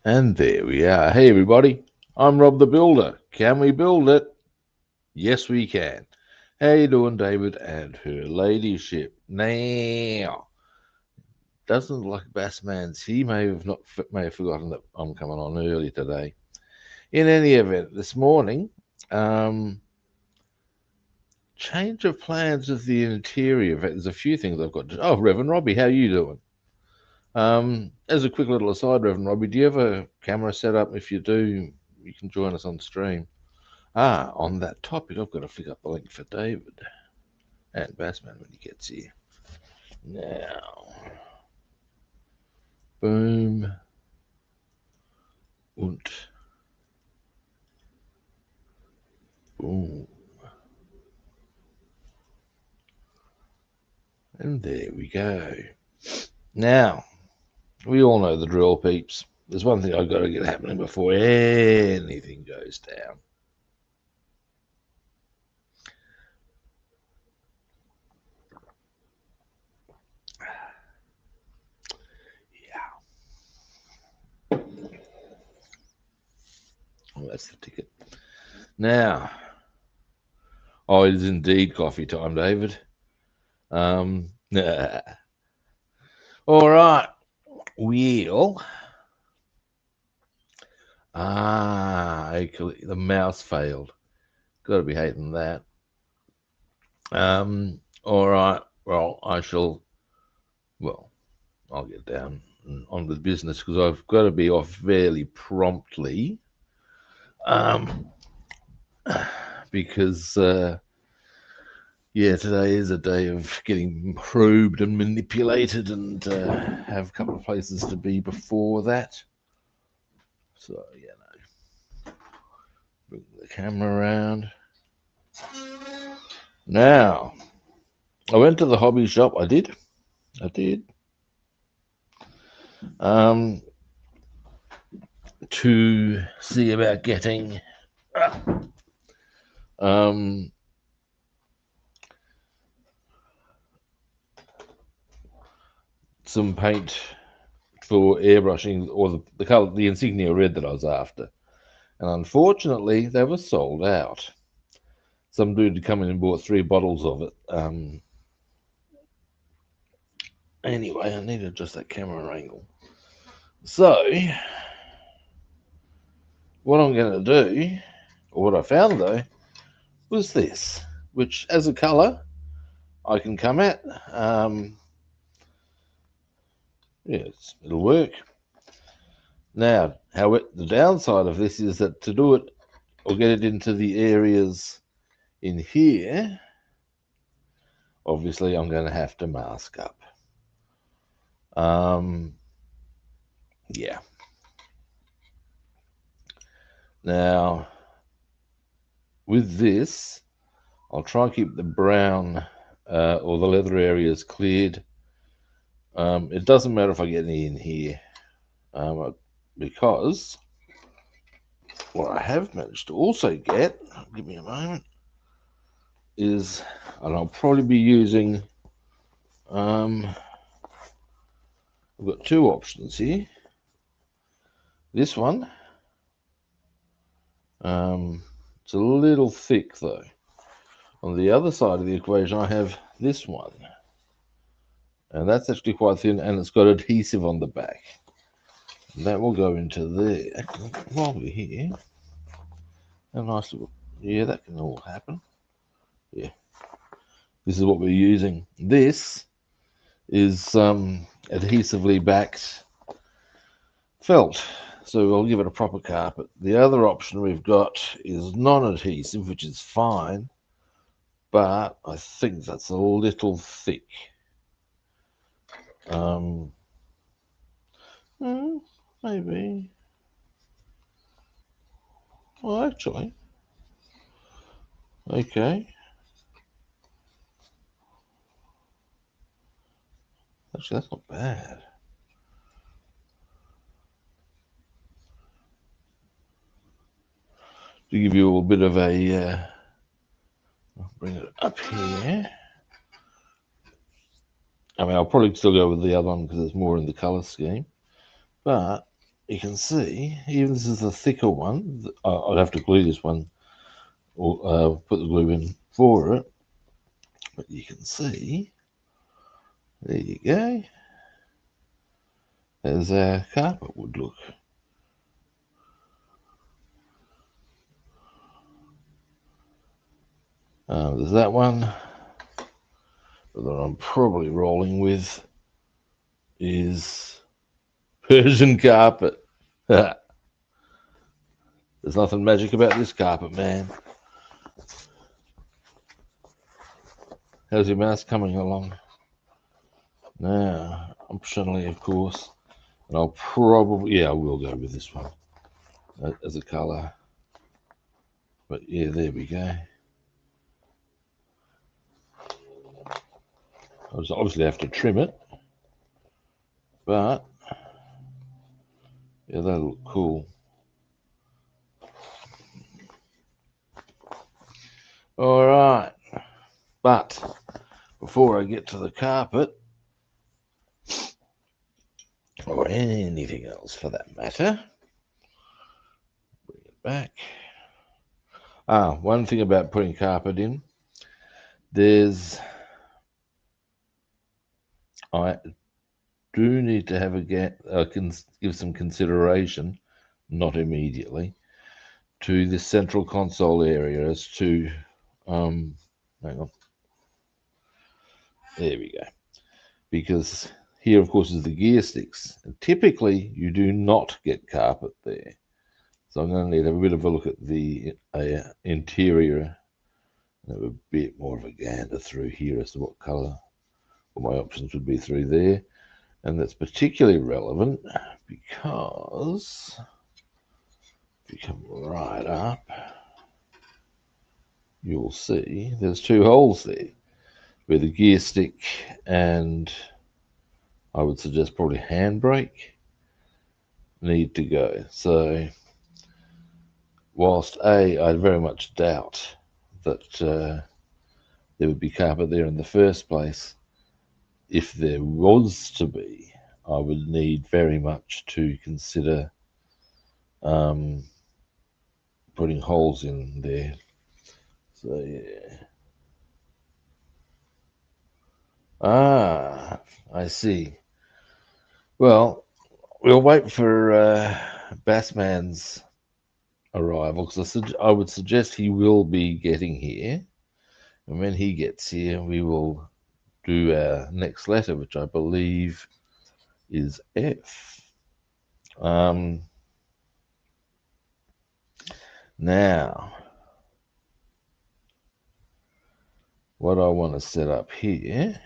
And there we are. Hey, everybody. I'm Rob the Builder. Can we build it? Yes, we can. How you doing, David and her ladyship? Now, doesn't look like Bassman's. He may have forgotten that I'm coming on early today. In any event, this morning, um, change of plans with the interior. In fact, there's a few things I've got to. Oh, Reverend Robbie, how you doing? As a quick little aside, Reverend Robbie, do you have a camera set up? If you do, you can join us on stream. On that topic, I've got to flick up the link for David and Bassman when he gets here. Now, boom, und boom. And there we go. Now, we all know the drill, peeps. There's one thing I've got to get happening before anything goes down. Yeah. Oh, that's the ticket. Now, oh, it is indeed coffee time, David. All right. Wheel. Okay, the mouse failed. Got to be hating that. All right. Well, I'll get down on with business because I've got to be off fairly promptly. Because today is a day of getting probed and manipulated, and have a couple of places to be before that. So bring the camera around. Now, I went to the hobby shop. I did. To see about getting some paint for airbrushing, or the color, the insignia red that I was after, and unfortunately they were sold out. Some dude had come in and bought 3 bottles of it. Anyway, I need to adjust that camera angle. So, what I'm going to do, or what I found though, was this, which as a color I can come at. It'll work. Now, the downside of this is that to do it or get it into the areas in here, obviously I'm going to have to mask up. Yeah. Now, with this, I'll try and keep the brown or the leather areas cleared. It doesn't matter if I get any in here, because what I have managed to also get, give me a moment, is, and I'll probably be using, I've got 2 options here. This one, it's a little thick though. On the other side of the equation, I have this one, and that's actually quite thin, and it's got adhesive on the back. And that will go into there. While we're here, a nice little, that can all happen. Yeah, this is what we're using. This is adhesively backed felt, so we'll give it a proper carpet. The other option we've got is non-adhesive, which is fine, but I think that's a little thick. Maybe. Well, actually, okay. Actually, that's not bad. To give you a little bit of a, I'll bring it up here. I mean, I'll probably still go with the other one because it's more in the color scheme, but you can see, even this is the thicker one. I'd have to glue this one, or put the glue in for it. But you can see, there you go, as our carpet would look. There's that one that I'm probably rolling with is Persian carpet. There's nothing magic about this carpet, man. How's your mouse coming along? Now, optionally, of course, and I'll probably, yeah, I will go with this one as a colour. But yeah, there we go. I obviously have to trim it, but yeah, that'll look cool. All right, but before I get to the carpet, or anything else for that matter, bring it back. One thing about putting carpet in, I do need to have give some consideration, not immediately, to the central console area as to, hang on, there we go, because here, of course, is the gear sticks, and typically you do not get carpet there. So I'm going to need to have a bit of a look at the interior and have a bit more of a gander through here as to what colour, what my options would be through there. And that's particularly relevant because if you come right up, you'll see there's two holes there where the gear stick and I would suggest probably handbrake need to go. So whilst I very much doubt that there would be carpet there in the first place, if there was to be, I would need very much to consider putting holes in there. So yeah. I see. Well, we'll wait for Bassman's arrival, because I would suggest he will be getting here. And when he gets here, we will do our next letter, which I believe is F. Now, what I want to set up here,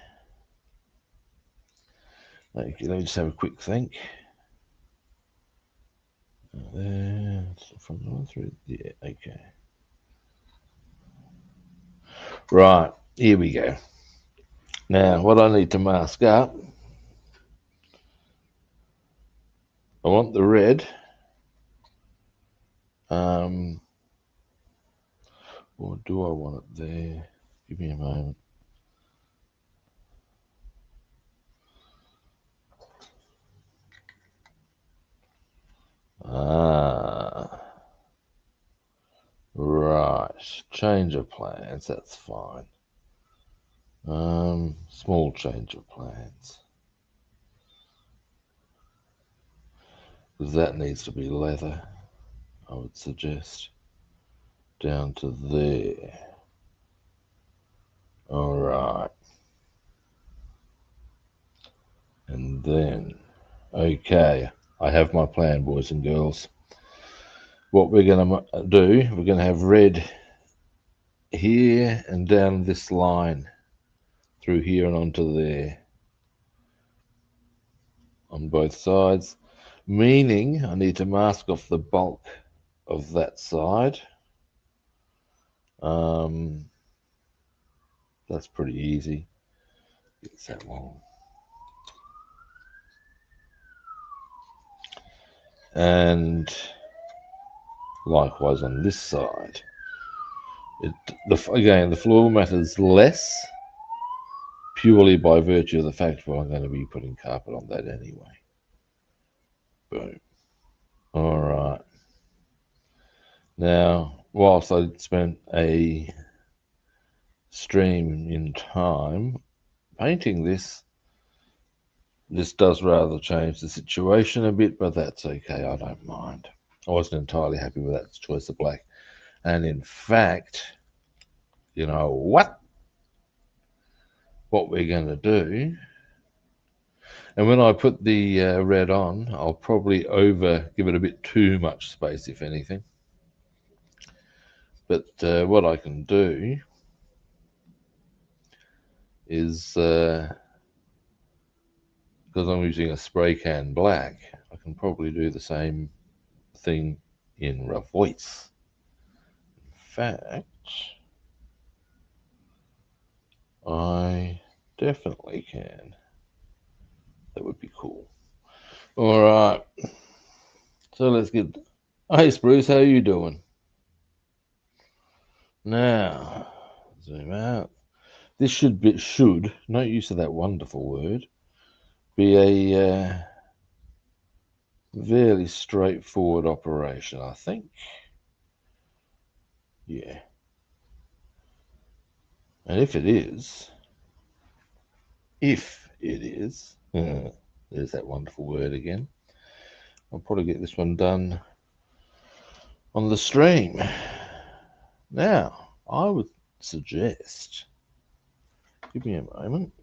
okay, let me just have a quick think. There, from 1 through, yeah, okay. Right, here we go. Now, what I need to mask up, I want the red. Or do I want it there? Give me a moment. Right. Change of plans, that's fine. Small change of plans. Because that needs to be leather, I would suggest. Down to there. Alright. And then, okay, I have my plan, boys and girls. What we're going to do, we're going to have red here and down this line through here and onto there on both sides, meaning I need to mask off the bulk of that side. That's pretty easy. It's that long. And likewise on this side. Again, the floor matters less, purely by virtue of the fact that I'm going to be putting carpet on that anyway. Boom. All right. Now, whilst I spent a stream in time painting this does rather change the situation a bit, but that's okay. I don't mind. I wasn't entirely happy with that choice of black. And in fact, you know what we're going to do, and when I put the red on, I'll probably give it a bit too much space, if anything. But what I can do is, because I'm using a spray can black, I can probably do the same thing in reverse. In fact, I definitely can. That would be cool. All right. So let's get. Hey, Spruce, how are you doing? Now, zoom out. This should, not use of that wonderful word, be a fairly straightforward operation, I think. Yeah. And if it is, there's that wonderful word again. I'll probably get this one done on the stream. Now, I would suggest, give me a moment.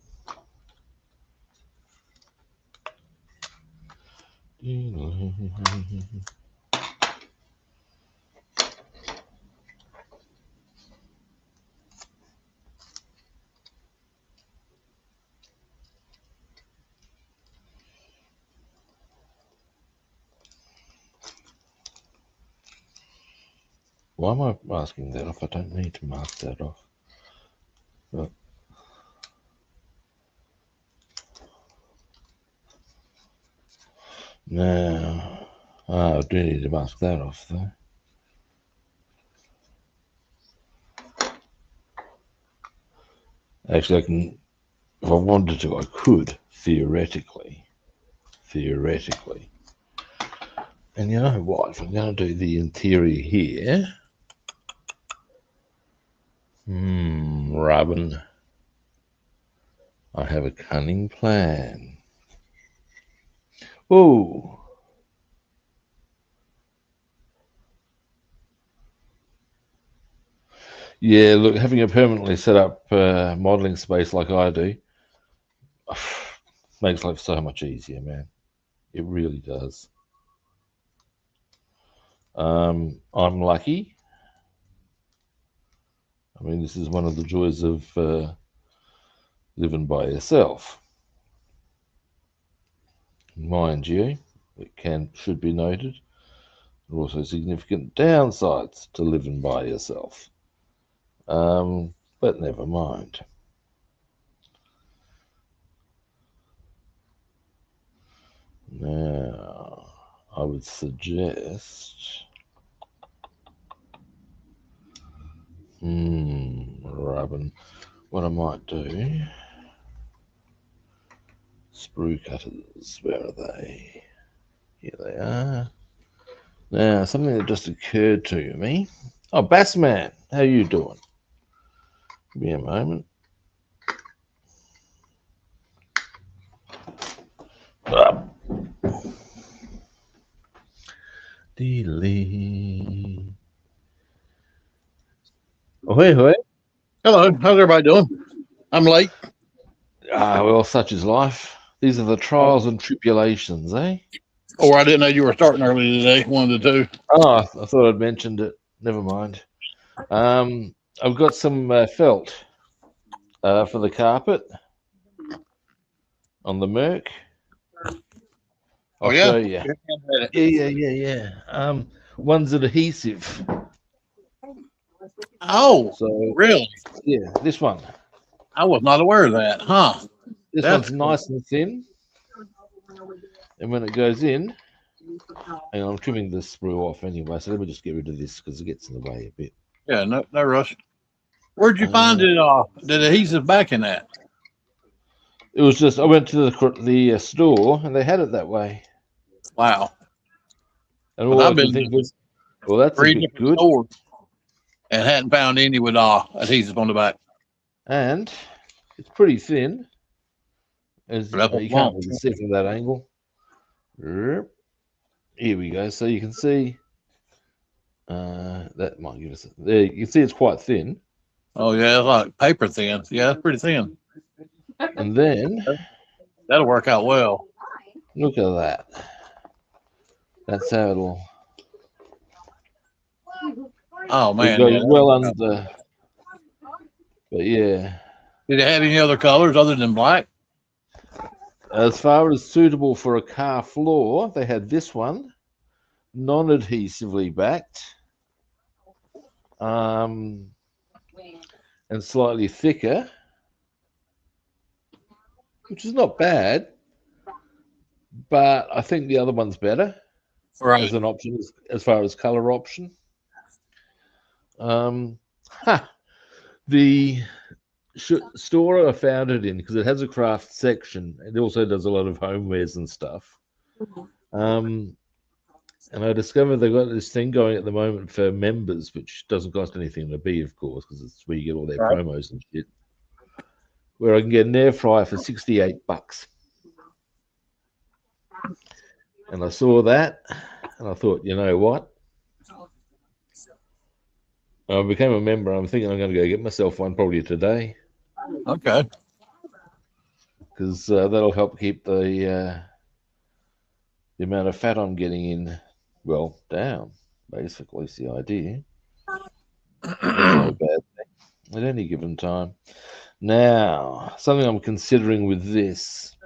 Why am I masking that off? I don't need to mask that off. But now, I do need to mask that off, though. Actually, I can, if I wanted to, I could, theoretically. And you know what? If I'm going to do the interior here, Robin, I have a cunning plan. Oh, yeah. Look, having a permanently set up modeling space like I do makes life so much easier, man. It really does. I'm lucky. I mean, this is one of the joys of living by yourself. Mind you, it should be noted, there are also significant downsides to living by yourself. But never mind. Now, I would suggest, Robin, what I might do, sprue cutters, where are they? Here they are. Now, something that just occurred to me. Oh, Bassman, how you doing? Give me a moment. Delete. Ahoy, ahoy. Hello, how's everybody doing? I'm late. Well, such is life. These are the trials and tribulations, eh? Or I didn't know you were starting early today. One of the two. Oh, I thought I'd mentioned it. Never mind. I've got some felt for the carpet on the Merc. I'll show you. Yeah. One's adhesive. Oh, so really? Yeah, this one. I was not aware of that, huh? This one's nice and thin. And when it goes in, and I'm trimming the sprue off anyway, so let me just get rid of this because it gets in the way a bit. Yeah, no rush. Where'd you find it? The adhesive back in that? It was just I went to the store and they had it that way. Wow. And But all I I've can been think to was, well, that's a 3 bit different good. stores and hadn't found any with adhesive on the back. And it's pretty thin. As But that's what you I can't want. really see from that angle. Here we go. So you can see that might give us there. You can see it's quite thin. Oh yeah, it's like paper thin. Yeah, it's pretty thin. And then That'll work out well. look at that. That's how it'll. Oh It man, goes yeah. well under. But yeah, Did it have any other colors other than black? as far as suitable for a car floor, they had this one, non-adhesively backed, and slightly thicker, which is not bad. But I think the other one's better Right. as an option, as far as color option. The store I found it in, because it has a craft section, it also does a lot of homewares and stuff. And I discovered they've got this thing going at the moment for members, which doesn't cost anything to be, of course, because it's where you get all their Right. promos and shit. Where I can get an air fryer for $68. And I saw that, and I thought, you know what? I became a member. I'm thinking I'm going to go get myself one probably today, Okay. because that'll help keep the amount of fat I'm getting in, well, down. Basically, is the idea. That's no bad thing at any given time. Now, something I'm considering with this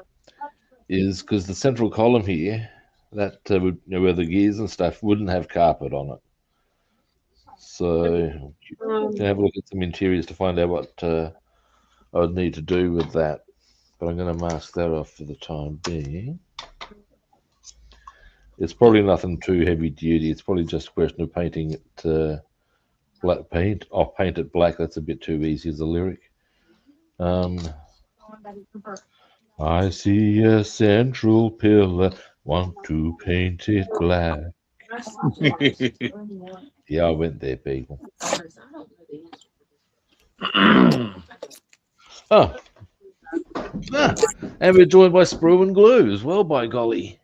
is because the central column here, that would, where the gears and stuff wouldn't have carpet on it. So can have a look at some interiors to find out what I would need to do with that. But I'm going to mask that off for the time being. It's probably nothing too heavy duty. It's probably just a question of painting it black paint. I'll paint it black. That's a bit too easy as a lyric. I see a central pillar, want to paint it black. Yeah, I went there, people. Oh. And we're joined by Sprue and Glue as well, by golly.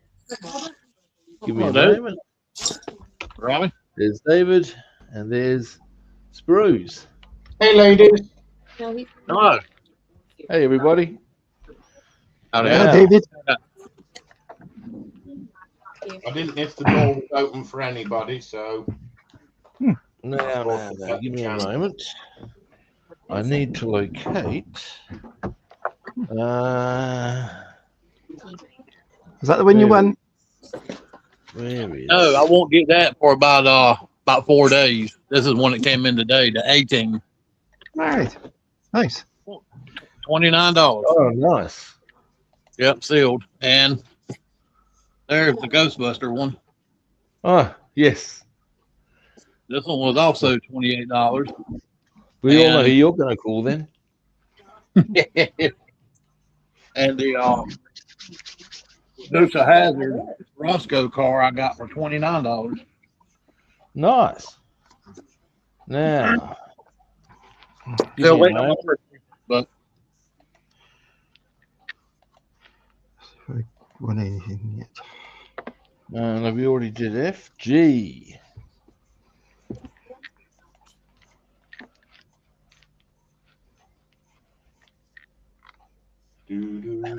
Give me a moment. Robbie? There's David, and there's Sprues. Hey, ladies. Hello. Hey, everybody. Howdy. Yeah. David. I didn't know if the door was open for anybody, so Now, give me a moment. I need to locate. Is that the one you won? Where is? No, I won't get that for about 4 days. This is one that came in today, the 18. Right. Nice. $29. Oh, nice. Yep, sealed. And there's the Ghostbuster one. Oh, yes. This one was also $28. We all know who you're going to call then. And the Dukes of Hazzard Roscoe car I got for $29. Nice. Now, Still me a waiting on my moment. first, but I won anything yet? And we already did FG.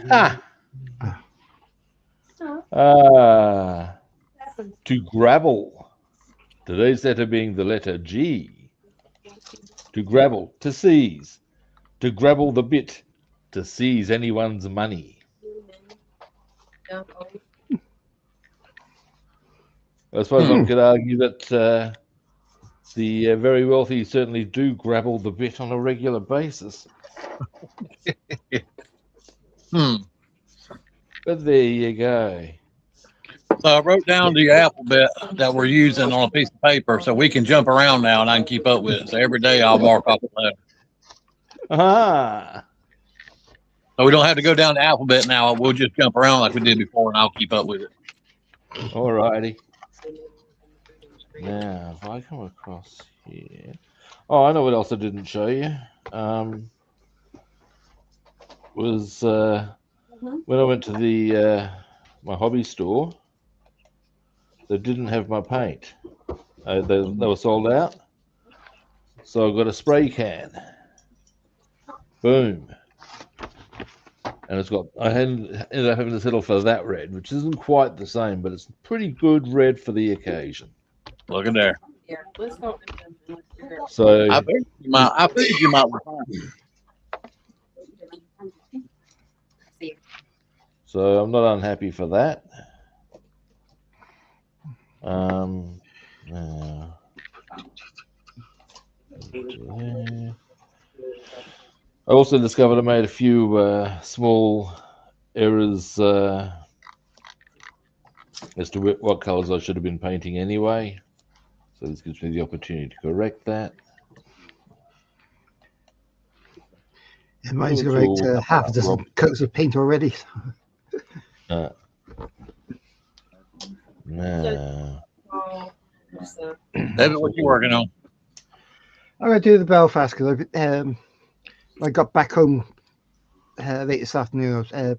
Ha! To grabble. Today's letter being the letter G. To grabble, to seize. To grabble the bit, to seize anyone's money. I suppose one could argue that the very wealthy certainly do grabble the bit on a regular basis. But there you go. so I wrote down the alphabet that we're using on a piece of paper so we can jump around now and I can keep up with it. So every day I'll mark off a letter. Ah, So we don't have to go down the alphabet now. We'll just jump around like we did before and I'll keep up with it. all righty. Now, if I come across here, oh, I know what else I didn't show you. Was when I went to the my hobby store, they didn't have my paint. They were sold out, so I got a spray can. Boom. And it's got, ended up having to settle for that red, which isn't quite the same, but it's pretty good red for the occasion. Look at there. So I figured you might refine. So I'm not unhappy for that. I also discovered I made a few small errors as to what colors I should have been painting anyway. So this gives me the opportunity to correct that. Yeah, mine's got about half a dozen coats of paint already. No. David, what you working on? I'm going to do the Belfast because I got back home late this afternoon. I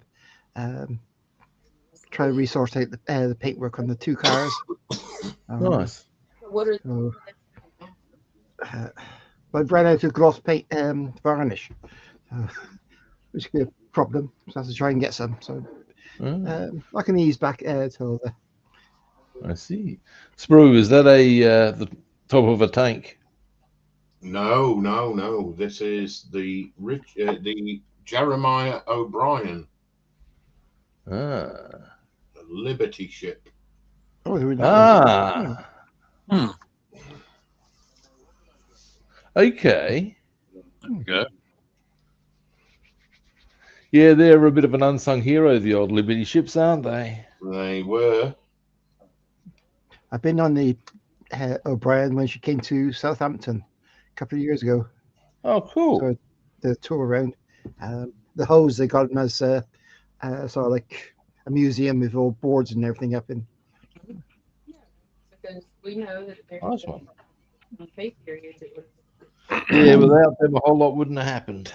was trying to resort out the paintwork on the two cars. Nice. So, I ran out of gloss paint varnish, which could be a problem. So I have to try and get some. So I can ease back till the. I see. Sprue, is that the top of a tank? No. This is the Jeremiah O'Brien Liberty ship. Oh, there we go. Okay. Good. Yeah, they're a bit of an unsung hero, the old Liberty ships, aren't they? They were. I've been on the O'Brien when she came to Southampton a couple of years ago. Oh, cool. So the tour around. The hose, they got them as sort of like a museum with all boards and everything up in. Because we know that there's Nice one. pay periods. It was Yeah, without them, a whole lot wouldn't have happened.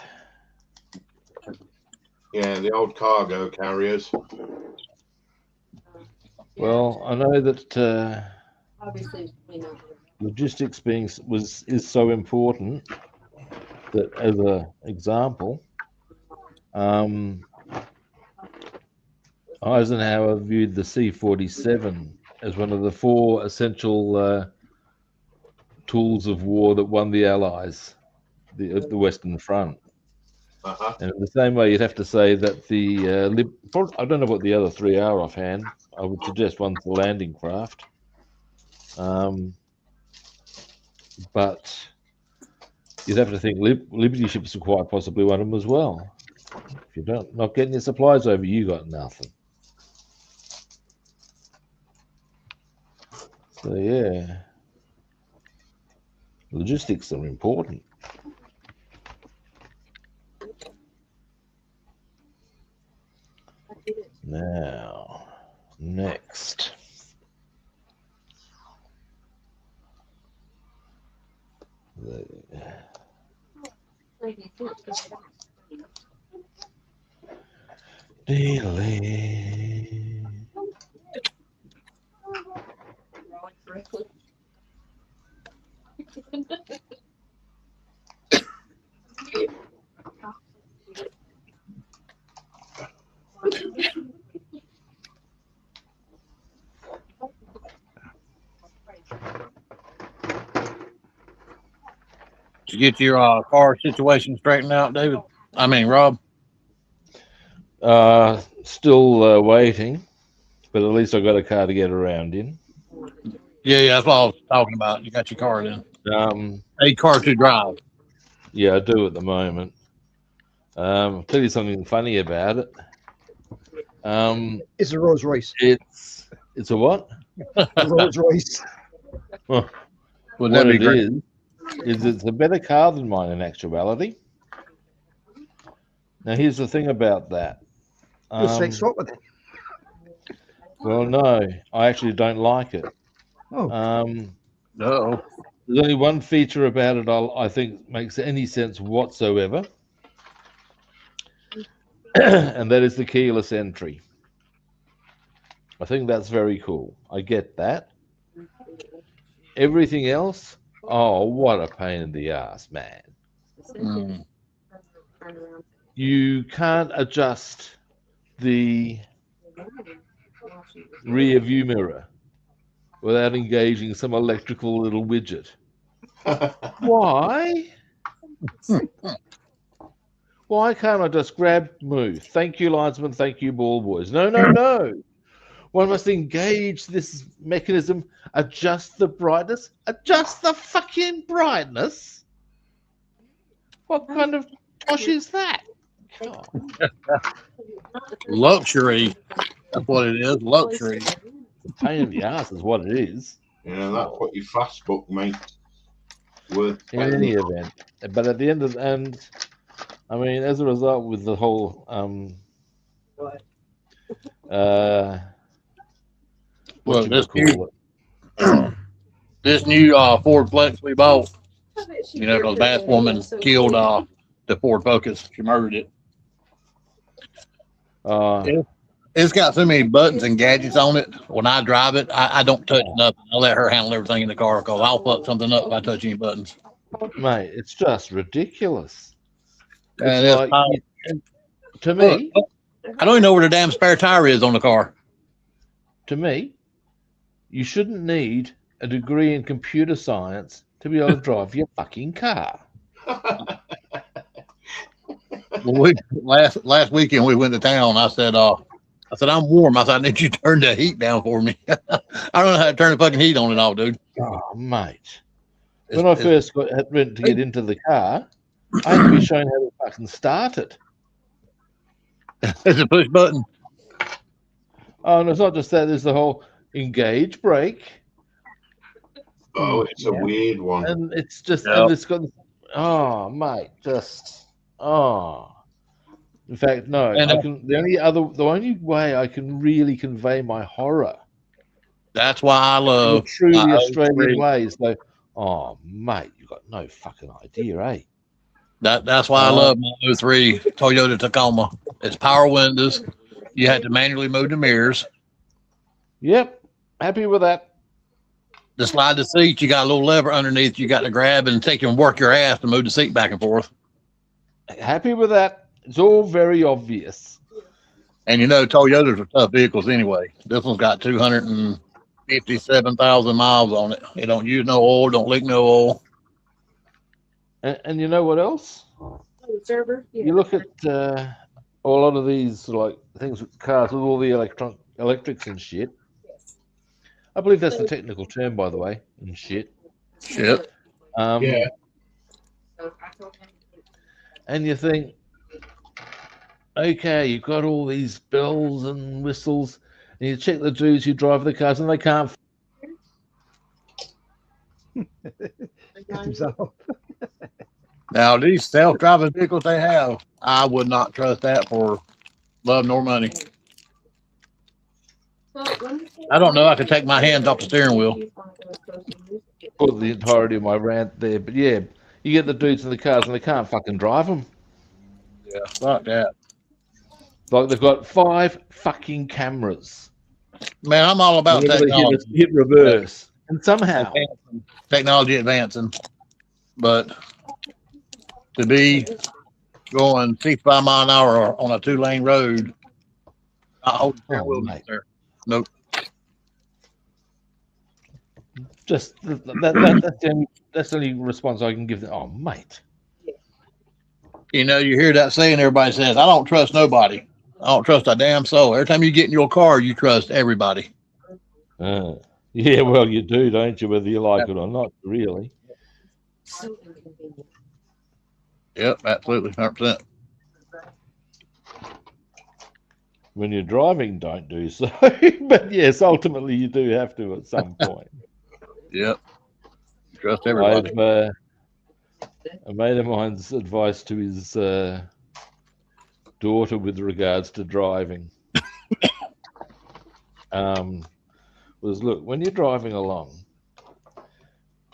Yeah, the old cargo carriers. Well, I know that obviously, you know, logistics is so important that, as an example, Eisenhower viewed the C-47 as one of the 4 essential tools of war that won the Allies, the Western Front. And in the same way, you'd have to say that the I don't know what the other 3 are offhand. I would suggest one's the landing craft, but you'd have to think Liberty ships are quite possibly one of them as well. If you're not getting your supplies over, you got nothing. So yeah, logistics are important. Now, next. Delay. Did you get your car situation straightened out, David? I mean, Rob? Still waiting, but at least I got a car to get around in. Yeah, that's what I was talking about. You got your car then. A car to drive. Yeah, I do at the moment. I'll tell you something funny about it. It's a Rolls Royce. It's a what? A Rolls Royce. Well, Would that be great? Is it's a better car than mine in actuality. Now, here's the thing about that. Just straight swap with it. Well, no, I actually don't like it. Oh. No. There's only one feature about it I think makes any sense whatsoever, and that is the keyless entry. I think that's very cool. I get that. Everything else, oh, what a pain in the ass, man. Mm. You can't adjust the rear view mirror without engaging some electrical little widget. Why? Why can't I just grab, move? Thank you, linesman. Thank you, ball boys. No, no, no. One must engage this mechanism, adjust the brightness, adjust the fucking brightness. What kind of tosh is that? God. Luxury. That's what it is. Luxury. Pain in the ass is what it is. Yeah, that's what your fast book, mate. Worth In paying. any event, but at the end of the end, I mean, as a result, with the whole Look, what you call it? this new Ford Flex we bought, you know, because Basswoman killed the Ford Focus. She murdered it. It's got so many buttons and gadgets on it. When I drive it, I don't touch nothing. I let her handle everything in the car because I'll fuck something up if I touch any buttons. Mate, it's just ridiculous. And It's like, to me, I don't even know where the damn spare tire is on the car. To me, you shouldn't need a degree in computer science to be able to drive your fucking car. Well, last weekend we went to town. I said, I'm warm. I said, I need you to turn the heat down for me. I don't know how to turn the fucking heat on and off, dude. Oh, mate. When I first went to get into the car, I had to be shown how to fucking start it. It's a push button. Oh, and it's not just that. There's the whole engage brake. Oh, it's a weird one. And it's just, Yep. and it's got, oh, mate, just, oh. In fact, no. And, the only way I can really convey my horror That's why I in a love truly my Australian 03. way is like, oh, mate, you got no fucking idea, eh? That's why I love my 03 Toyota Tacoma. It's power windows. You had to manually move the mirrors. Yep, happy with that. To slide the seat, you got a little lever underneath. You got to grab and take and work your ass to move the seat back and forth. Happy with that. It's all very obvious. And you know, Toyotas are tough vehicles anyway. This one's got 257,000 miles on it. It don't use no oil, don't leak no oil. And you know what else? You look at a lot of these like things with cars with all the electrics and shit. I believe that's the technical term, by the way, and shit. Shit. Yeah. And you think, okay, you've got all these bells and whistles, and you check the dudes who drive the cars, and they can't. Got himself. Now, these self-driving vehicles they have, I would not trust that for love nor money. I don't know. I could take my hands off the steering wheel. Put the entirety of my rant there, but yeah, you get the dudes in the cars, and they can't fucking drive them. Yeah, fuck that. Like they've got 5 fucking cameras. Man, I'm all about Whenever they technology. hit reverse, and somehow Technology advancing. But to be going 65 mile an hour on a 2-lane road, not holding the steering wheel mate. there. Nope. just that's the only response I can give them. Oh, mate. You know, you hear that saying, everybody says, I don't trust nobody. I don't trust a damn soul. Every time you get in your car, you trust everybody. Yeah, well, you do, don't you? Whether you like it or not, really. Yep, absolutely, 100%. When you're driving, don't do so. But yes, ultimately, you do have to at some point. Yep. Trust everybody. A mate of mine's advice to his daughter with regards to driving was, look, when you're driving along,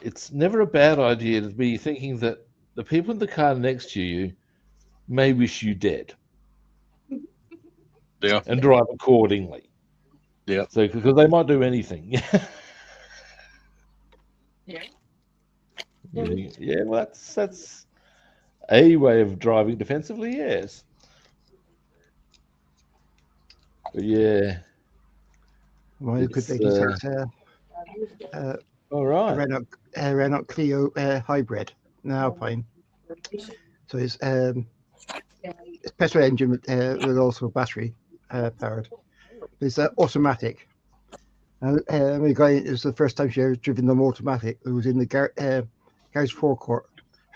it's never a bad idea to be thinking that the people in the car next to you may wish you dead. Yeah. And drive accordingly. Yeah. So because they might do anything. Yeah. Yeah, well, that's a way of driving defensively, yes. But yeah, Well, it could it's, be starts all a right. Renault Clio hybrid, an Alpine. So it's petrol engine with also battery powered. It's automatic. The guy, it was the first time she ever driven them automatic. It was in the garage forecourt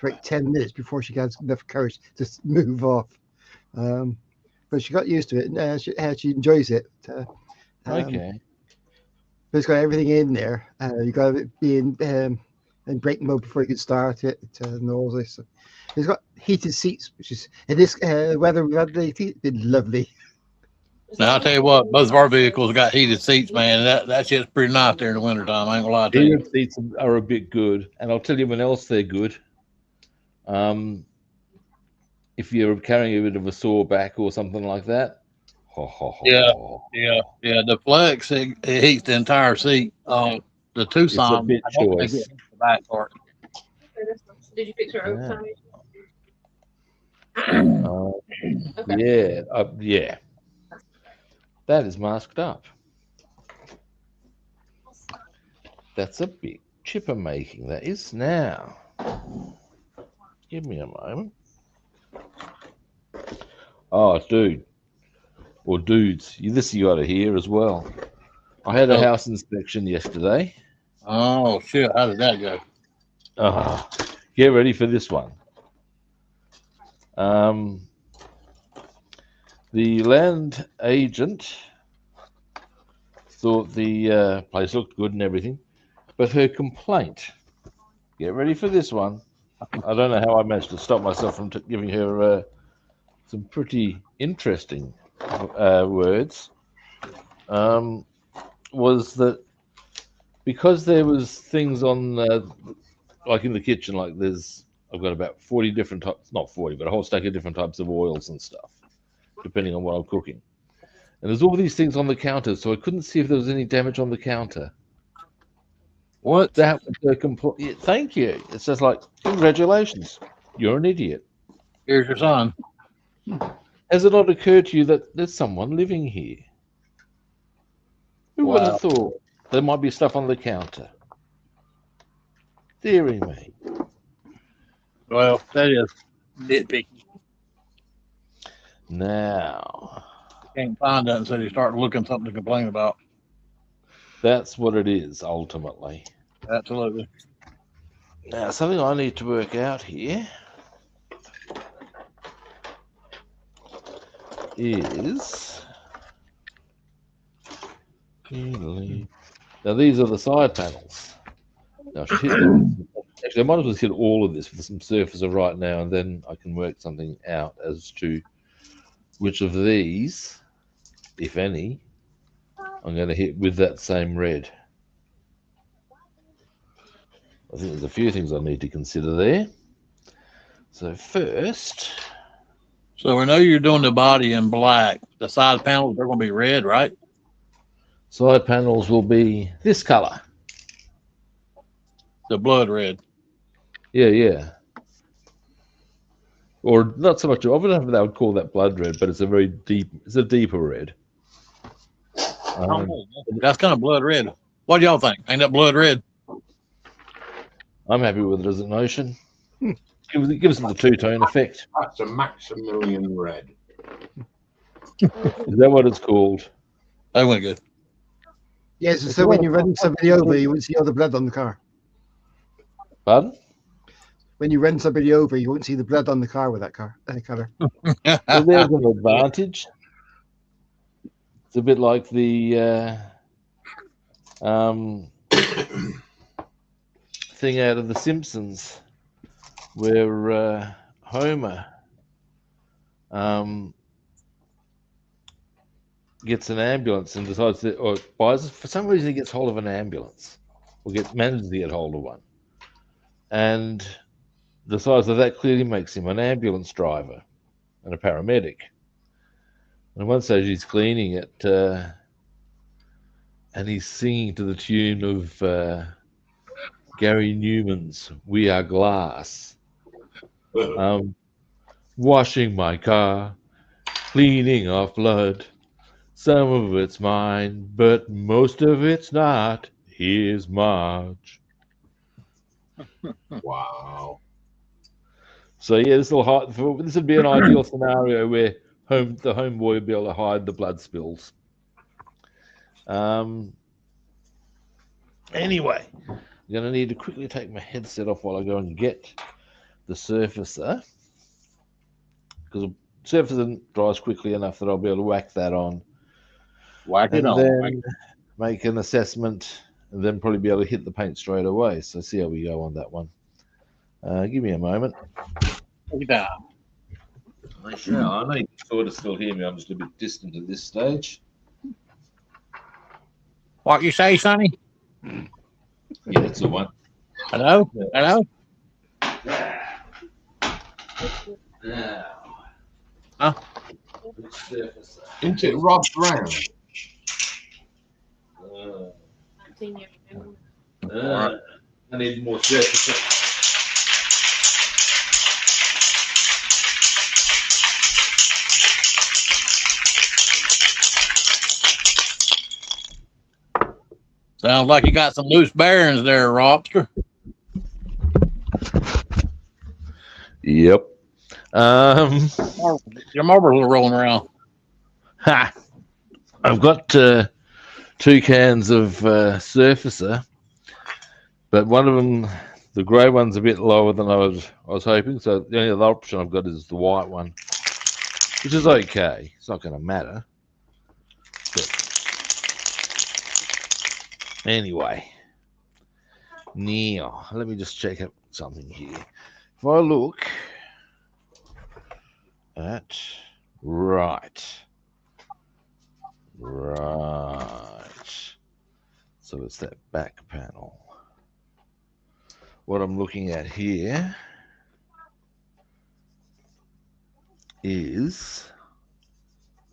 for like 10 minutes before she got enough courage to move off. But she got used to it, and she enjoys it. Okay. But it's got everything in there. You got to be in brake mode before you can start it, and all this. It's got heated seats, which is in this weather we've had lately, it's been lovely. Now I'll tell you what, both of our vehicles got heated seats, man. That shit's pretty nice there in the wintertime. I ain't gonna lie to you. Heated seats are a bit good, and I'll tell you when else they're good. If you're carrying a bit of a sore back or something like that. Yeah. Yeah. The Flex, it heats the entire seat. The Tucson, bit I don't think choice. it heats the back part. Did you fix her overtime? Okay. Yeah. That is masked up. That's a bit chipper making. That is now. Give me a moment. Oh, dude. Or dudes. This you got to hear as well. I had a house inspection yesterday. Oh, shit. How did that go? Get ready for this one. The land agent thought the place looked good and everything, but her complaint, get ready for this one. I don't know how I managed to stop myself from giving her some pretty interesting words, was that because there was things on, like in the kitchen, like I've got about 40 different types, not 40, but a whole stack of different types of oils and stuff, depending on what I'm cooking. And there's all these things on the counter, so I couldn't see if there was any damage on the counter. What? That was the complete. Thank you. It's just like, congratulations, you're an idiot. Here's your son. Has it not occurred to you that there's someone living here? Who would have thought there might be stuff on the counter? Deary me. Well, that is nitpicky. Now, Can't find that, so you start looking something to complain about. that's what it is, ultimately. Absolutely. Now, something I need to work out here is... Now, these are the side panels. Now, actually, I might as well hit all of this with some surfacer right now, and then I can work something out as to which of these, if any, I'm going to hit with that same red. I think there's a few things I need to consider there. So first... So we know you're doing the body in black. The side panels, they're going to be red, right? Side panels will be this color. The blood red. Yeah. Or not so much. I don't know if they would call that blood red, but it's a deeper red. That's kind of blood red. What do y'all think? Ain't that blood red? I'm happy with it as a notion. Give us the two-tone effect. That's a Maximilian red. Is that what it's called? That went good. Yes, so when you run somebody over, you won't see all the blood on the car. Pardon? When you run somebody over, you won't see the blood on the car with that color. Well, there's an advantage. It's a bit like the thing out of The Simpsons, where Homer gets an ambulance and decides to, or buys, for some reason he gets hold of an ambulance, or manages to get hold of one. And the size of that clearly makes him an ambulance driver and a paramedic. And at one stage he's cleaning it, and he's singing to the tune of Gary Newman's "We Are Glass." Washing my car, cleaning off blood. Some of it's mine, but most of it's not. Here's Marge. Wow. So yeah, this would be an ideal scenario where the homeboy would be able to hide the blood spills. Anyway, I'm gonna need to quickly take my headset off while I go and get the surfacer, because the surfacer dries quickly enough that I'll be able to whack that on, Whack it and on. then make an assessment, and then probably be able to hit the paint straight away. So see how we go on that one. Give me a moment. Take it down. Yeah, I know you can sort of still hear me. I'm just a bit distant at this stage. What you say, Sonny? Yeah, that's the one. Hello? Hello? Now. Huh? Isn't it Rob Brown? 19 years old. I need more surface. Sounds like you got some loose bearings there, Robster. Yep. Your marbles are rolling around. Ha! I've got 2 cans of surfacer, but one of them, the grey one's a bit lower than I was hoping. So the only other option I've got is the white one, which is okay. It's not going to matter. But anyway, now let me just check up something here. If I look at right. So it's that back panel. What I'm looking at here is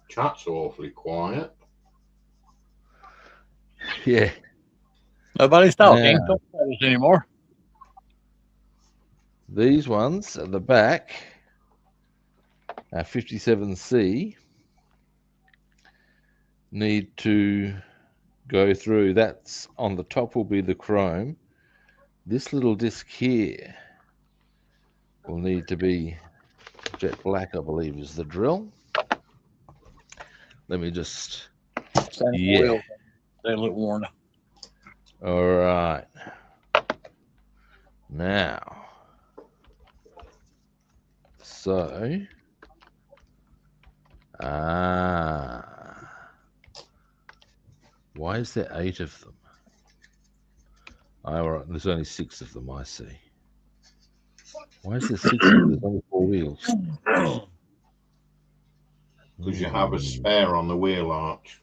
Cat's awfully quiet. yeah. Nobody's talking. Yeah. Don't tell us anymore. These ones at the back are 57C. Need to go through. That's on the top will be the chrome. This little disc here will need to be jet black, I believe, is the drill. Let me just Yeah. They look worn. all right. Now, so why is there 8 of them? All right, there's only 6 of them, I see. Why is there 6 of them? There's only 4 wheels. Because you have a spare on the wheel arch.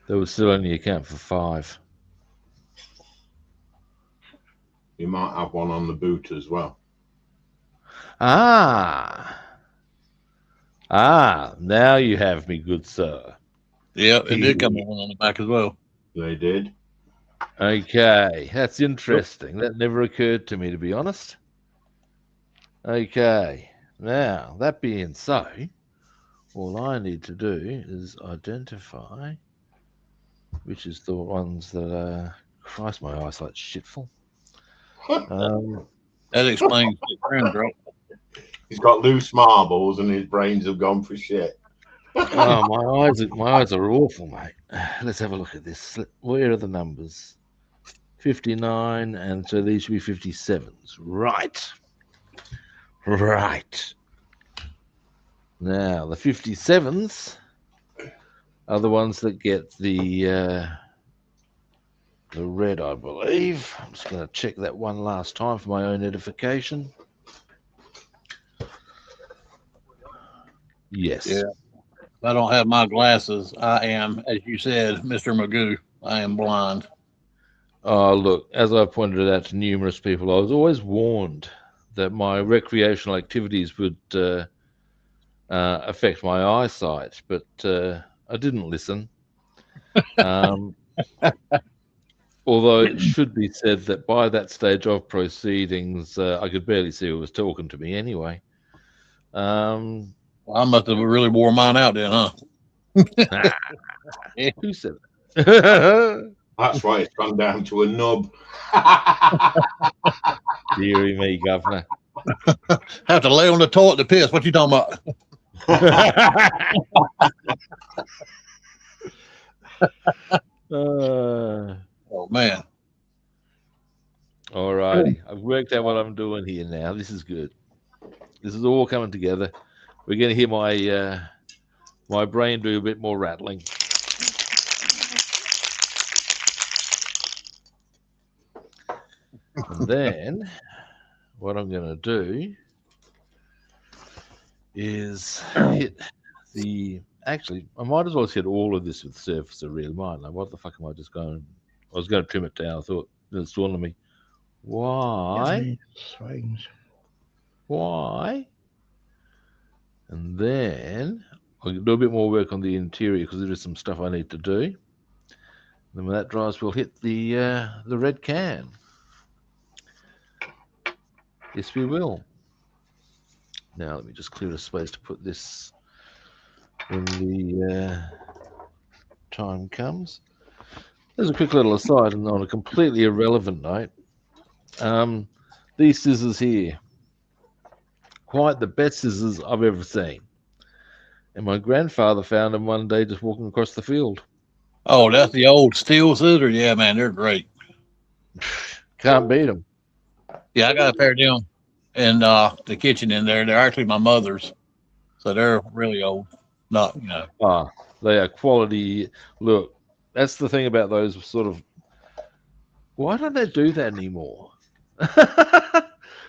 There would still only account for 5. You might have one on the boot as well. Ah, now you have me, good sir. Yeah, it did come in on the back as well. They did. Okay, that's interesting. That never occurred to me, to be honest. Okay, now that being so, all I need to do is identify which is the ones that are. Christ, my eyesight's shitful. That explains the rim drop. He's got loose marbles and his brains have gone for shit. Oh, my eyes are awful, mate. Let's have a look at this. Where are the numbers? 59, and so these should be 57s. Right. Now, the 57s are the ones that get the red, I believe. I'm just going to check that one last time for my own edification. Yes. Yeah. I don't have my glasses. I am, as you said, Mr. Magoo. I am blind. Oh, look, as I pointed out to numerous people, I was always warned that my recreational activities would affect my eyesight, but I didn't listen. Um, although it should be said that by that stage of proceedings, I could barely see who was talking to me anyway. Um, Well, I must have really wore mine out then, huh? who said that? That's why it's gone down to a nub. Deary me, governor. Have to lay on the toilet to piss. What you talking about? Oh man. All righty. I've worked out what I'm doing here now. This is good. This is all coming together. We're going to hear my brain do a bit more rattling. And then what I'm going to do is hit the. Actually, I might as well hit all of this with surfacer, really, mightn't I? What the fuck am I just going? I was going to trim it down. I thought it's dawned on me. Why? Swings. Why? And then I'll do a bit more work on the interior because there is some stuff I need to do. And then when that dries, we'll hit the red can. Yes, we will. Now let me just clear a space to put this when the time comes. There's a quick little aside, and on a completely irrelevant note, these scissors here, quite the best scissors I've ever seen. And my grandfather found them one day just walking across the field. Oh, that's the old steel scissor. Yeah, man, they're great. Can't beat them. Yeah, I got a pair of them in the kitchen in there. They're actually my mother's, so they're really old. Not, you know. Ah, they are quality. Look, that's the thing about those sort of. Why don't they do that anymore?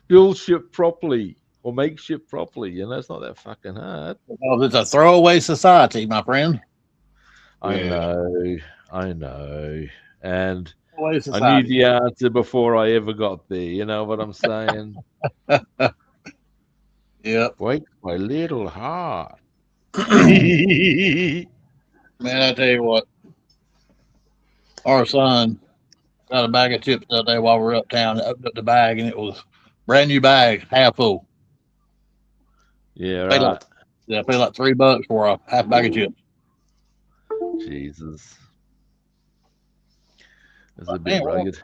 Build ship properly or make ship properly. You know, it's not that fucking hard. Because it's a throwaway society, my friend. Yeah. I know. And Throwaway I knew society. the answer before I ever got there. You know what I'm saying? Yep. Break my little heart. Man, I tell you what, our son got a bag of chips the other day while we were uptown. I opened up the bag and it was brand new bag, half full. Yeah, Paid like, right. yeah, paid like $3 for a half bag of chips. Jesus. It's a Like, bit man, rugged.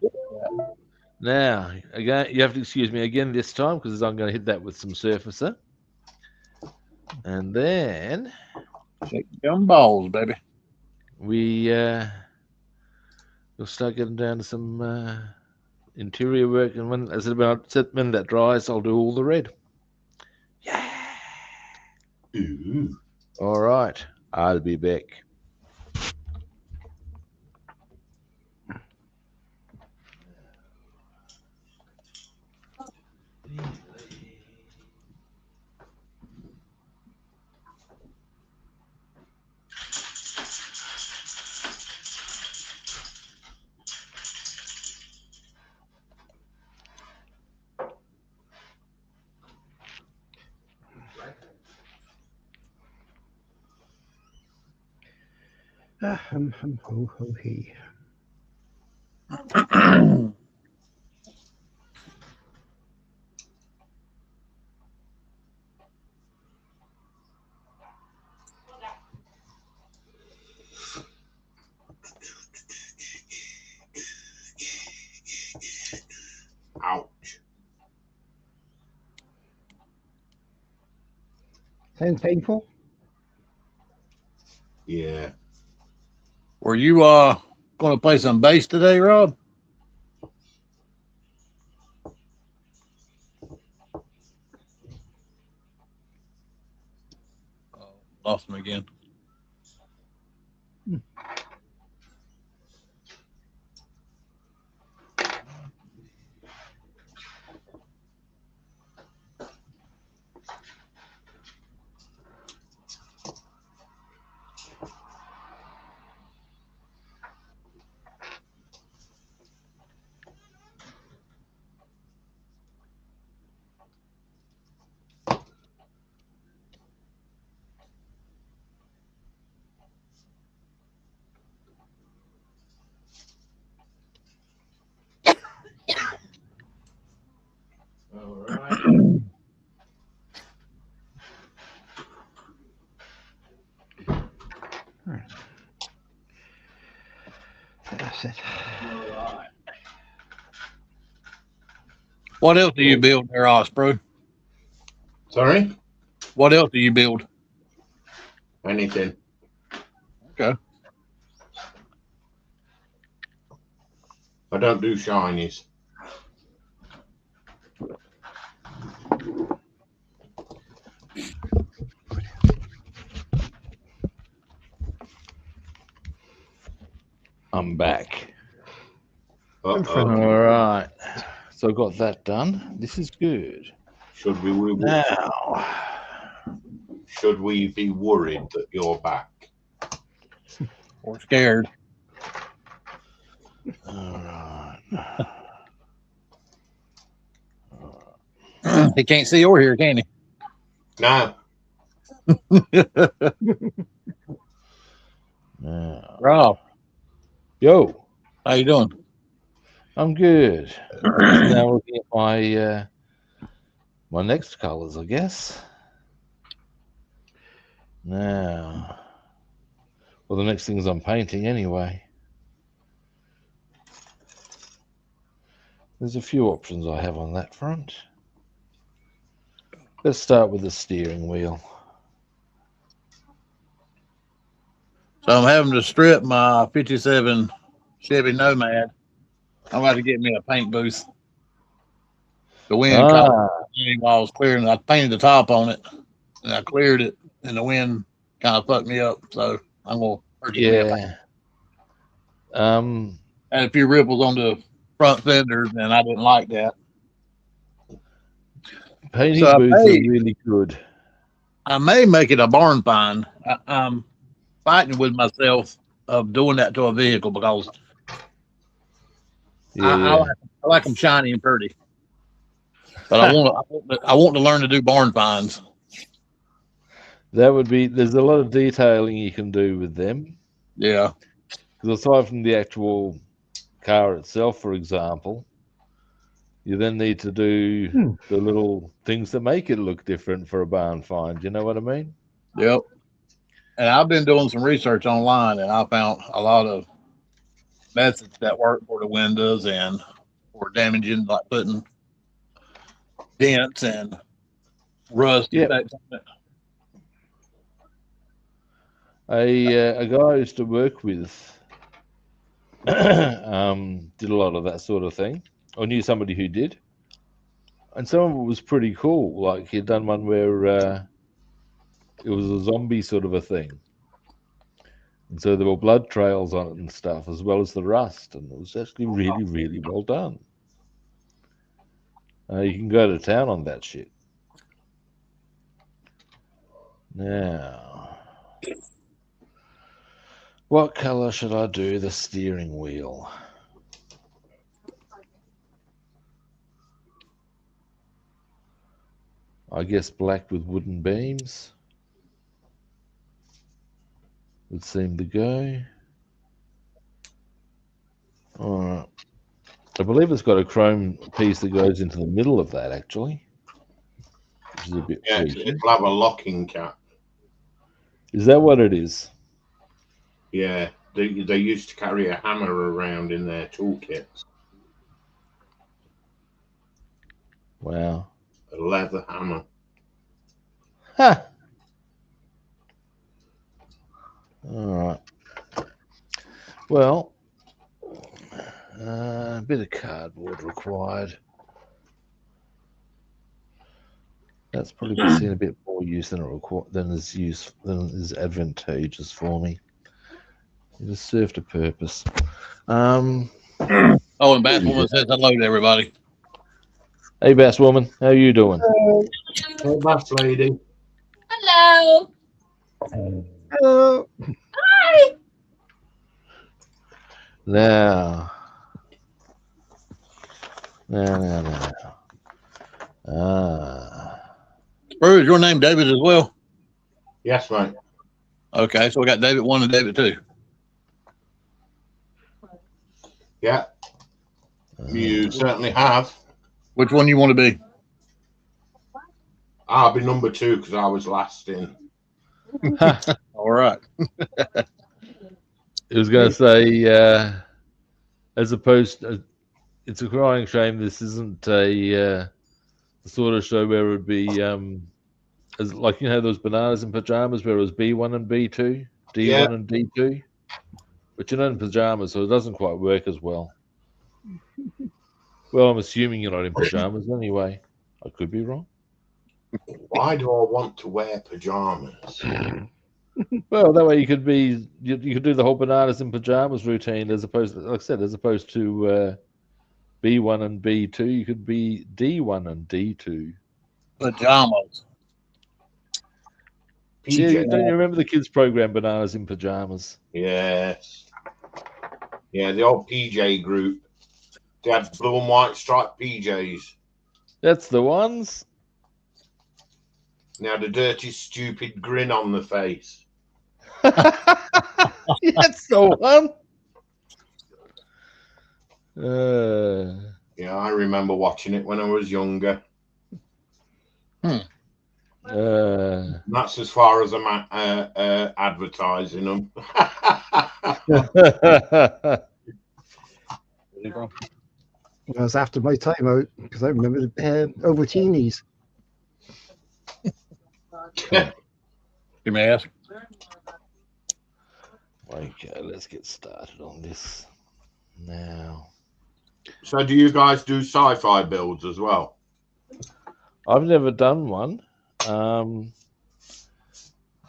Now, again, you have to excuse me again this time because I'm going to hit that with some surfacer. And then shake them balls, baby. we'll start getting down to some interior work. And when that dries, I'll do all the red. Yeah. Ooh. All right. I'll be back. Ho, ho, he. Ouch. Sounds painful. Yeah. Were you going to play some bass today, Rob? Oh, lost him again. That's it. What else do you build there, Ross, bro? Sorry? What else do you build? Anything. Okay. I don't do shinies. I'm back. Uh-oh. All right. So I got that done. This is good. Should we Now, be worried that you're back? Or scared? all right. He can't see or hear, can he? No. Now, Rob, yo, how you doing? I'm good. Now looking at my my next colors, I guess. Now, well, the next things I'm painting anyway. There's a few options I have on that front. Let's start with the steering wheel. So I'm having to strip my 57 Chevy Nomad. I'm about to get me a paint booth. The wind caught me while I was clearing. I painted the top on it, and I cleared it, and the wind kind of fucked me up. So I'm gonna purchase me a paint. Yeah. Had a few ripples on the front fenders, and I didn't like that. Painting So booths are really good. I may make it a barn find. I'm fighting with myself of doing that to a vehicle because I like them shiny and pretty. But I want to learn to do barn finds. That would be. There's a lot of detailing you can do with them. Yeah. Because aside from the actual car itself, for example, you then need to do the little things that make it look different for a barn find. You know what I mean? Yep. And I've been doing some research online, and I found a lot of methods that work for the windows and for damaging, like putting dents and rust effects on it. A guy I used to work with did a lot of that sort of thing. I knew somebody who did, and some of it was pretty cool. Like he'd done one where it was a zombie sort of a thing, and so there were blood trails on it and stuff, as well as the rust, and it was actually really, really well done. You can go to town on that shit. Now, what color should I do the steering wheel? I guess black with wooden beams would seem to go. All right. I believe it's got a chrome piece that goes into the middle of that, actually, which is a bit freaky. It'll have a locking cap. Is that what it is? Yeah, they used to carry a hammer around in their toolkits. Wow. A leather hammer. Ha! All right. Well, a bit of cardboard required. That's probably seen a bit more use than is advantageous for me. It has served a purpose. Oh, and Basswoman says hello to everybody. Hey, Basswoman, how you doing? Hey, Bass lady. Hello. Hello. Hi. Now. Bruce, your name David as well? Yes, mate. Okay, so we got David 1 and David 2. Yeah. You certainly have. Which one you want to be? I'll be number 2 because I was last in. All right. It was going to say as opposed to, it's a crying shame this isn't a the sort of show where it would be as like those bananas in pajamas where it was B1 and B2, D1 Yeah. and D2, but you're not in pajamas, so it doesn't quite work as well. Well, I'm assuming you're not in pajamas anyway. I could be wrong. Why do I want to wear pajamas? Well, that way you could be you could do the whole bananas in pajamas routine as opposed to, like I said, as opposed to B1 and B2, you could be D1 and D2. Pajamas. Yeah, PJ. don't you remember the kids program Bananas in Pajamas? Yes. Yeah, the old PJ group. They had blue and white striped PJs. That's the ones. They had a dirty, stupid grin on the face. That's the one. Yeah, I remember watching it when I was younger. That's as far as I'm advertising them. I was after my time out because I remember the over teenies. You may ask. Okay, let's get started on this now. So, do you guys do sci-fi builds as well? I've never done one, but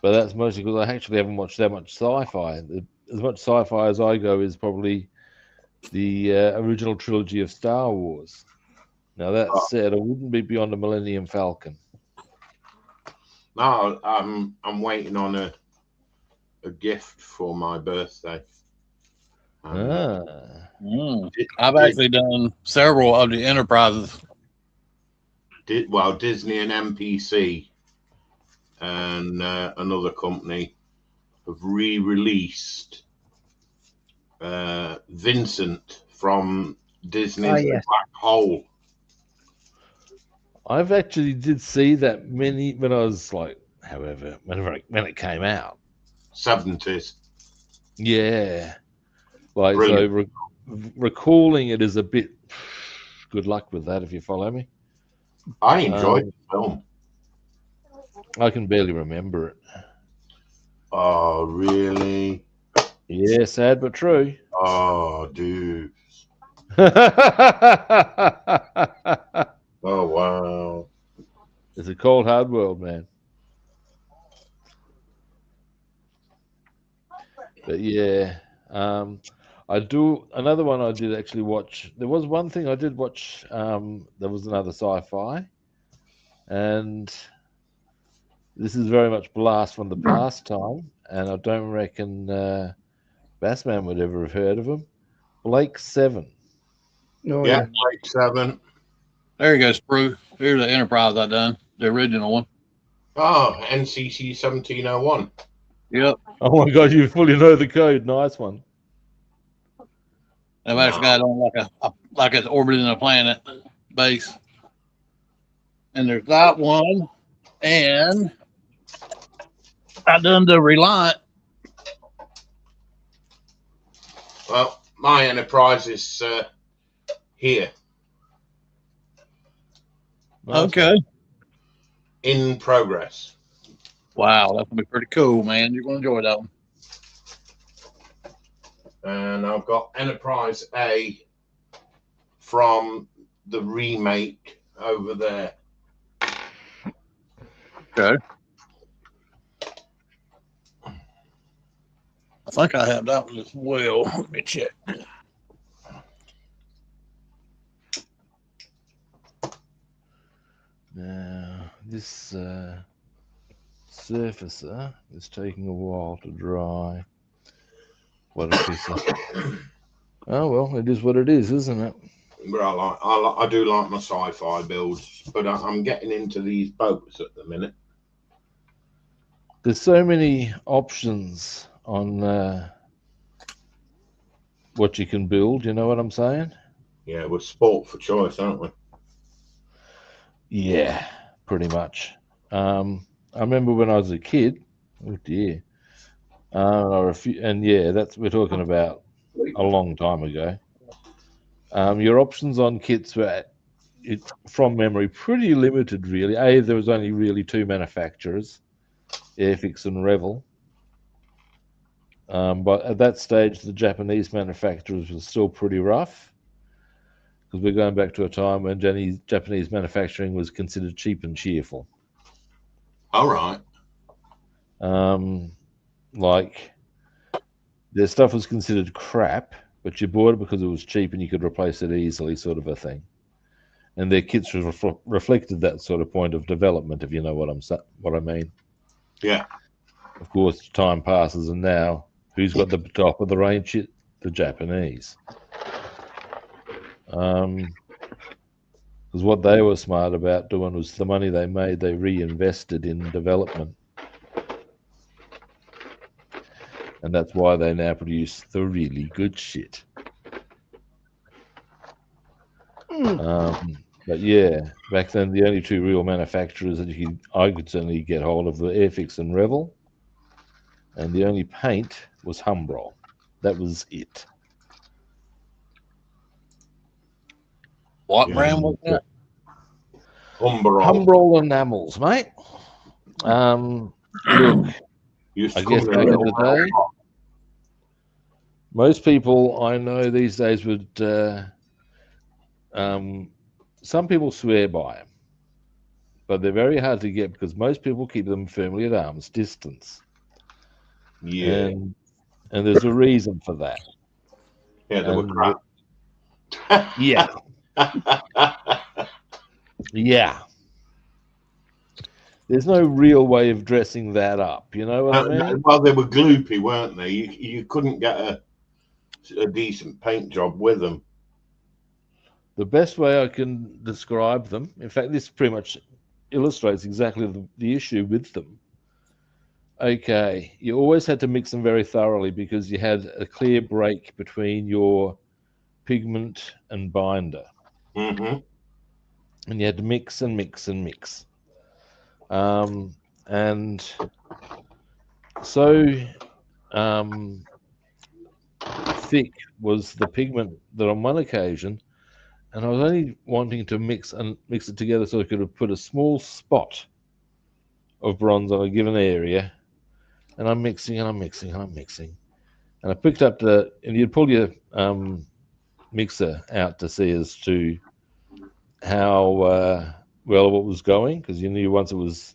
that's mostly because I actually haven't watched that much sci-fi. As much sci-fi as I go is probably the original trilogy of Star Wars. Now, that said, I wouldn't be beyond the Millennium Falcon. No, I'm waiting on a gift for my birthday. I've actually done several of the Enterprises. Disney and MPC and another company have re-released Vincent from Disney's The Black Hole. I've actually did see that many when I was like, however, when it came out. 70s. Yeah. Like, Brilliant. so recalling it is a bit, good luck with that if you follow me. I enjoyed the film. I can barely remember it. Oh, really? Yeah, sad but true. Oh, dude. Oh, wow. It's a cold, hard world, man. But yeah, I do another one I did actually watch. There was one thing I did watch. There was another sci-fi, and this is very much blast from the past time. And I don't reckon Bassman would ever have heard of him. Blake 7. Oh, Yeah, Blake 7. There you go, Sprue. Here's the Enterprise I done, the original one. Oh, NCC 1701. Yep. Oh my God, you fully know the code. Nice one. I've actually got on like it's orbiting a planet base. And there's that one. And I done the Reliant. Well, my Enterprise is here. Nice Okay. one. In progress. Wow, that's gonna be pretty cool, man. You're gonna enjoy that one. And I've got Enterprise A from the remake over there. Okay. I think I have that one as well. Let me check. Now, this surfacer is taking a while to dry. What a piece of... Oh, well, it is what it is, isn't it? But I do like my sci-fi builds, but I'm getting into these boats at the minute. There's so many options on what you can build, you know what I'm saying? Yeah, we're sport for choice, aren't we? Yeah, pretty much. I remember when I was a kid, oh dear, we're talking about a long time ago. Your options on kits were, from memory, pretty limited, really. There was only really two manufacturers, Airfix and Revell. But at that stage, the Japanese manufacturers were still pretty rough, because we're going back to a time when Japanese manufacturing was considered cheap and cheerful. All right. Like, their stuff was considered crap, but you bought it because it was cheap and you could replace it easily, sort of a thing. And their kits reflected that sort of point of development, if you know what I mean. Yeah. Of course, time passes, and now who's got the top of the range shit? The Japanese. Because what they were smart about doing was the money they made, they reinvested in development. And that's why they now produce the really good shit. But yeah, back then the only two real manufacturers that I could certainly get hold of were Airfix and Revell, and the only paint was Humbrol. That was it. What Yeah. brand was that? Humbrol enamels, mate. Look, I guess back in the day, most people I know these days would. Some people swear by them, but they're very hard to get because most people keep them firmly at arm's distance. Yeah. And there's a reason for that. Yeah, they were crap. Yeah. Yeah. There's no real way of dressing that up. You know what I mean? Well, they were gloopy, weren't they? You couldn't get a decent paint job with them. The best way I can describe them, in fact, this pretty much illustrates exactly the issue with them. Okay, you always had to mix them very thoroughly because you had a clear break between your pigment and binder. Mm-hmm. And you had to mix and mix and mix. And so thick was the pigment that on one occasion, and I was only wanting to mix it together so I could have put a small spot of bronze on a given area, and I'm mixing and I'm mixing and I'm mixing, and I picked up and you'd pull your mixer out to see as to how well what was going, because you knew once it was,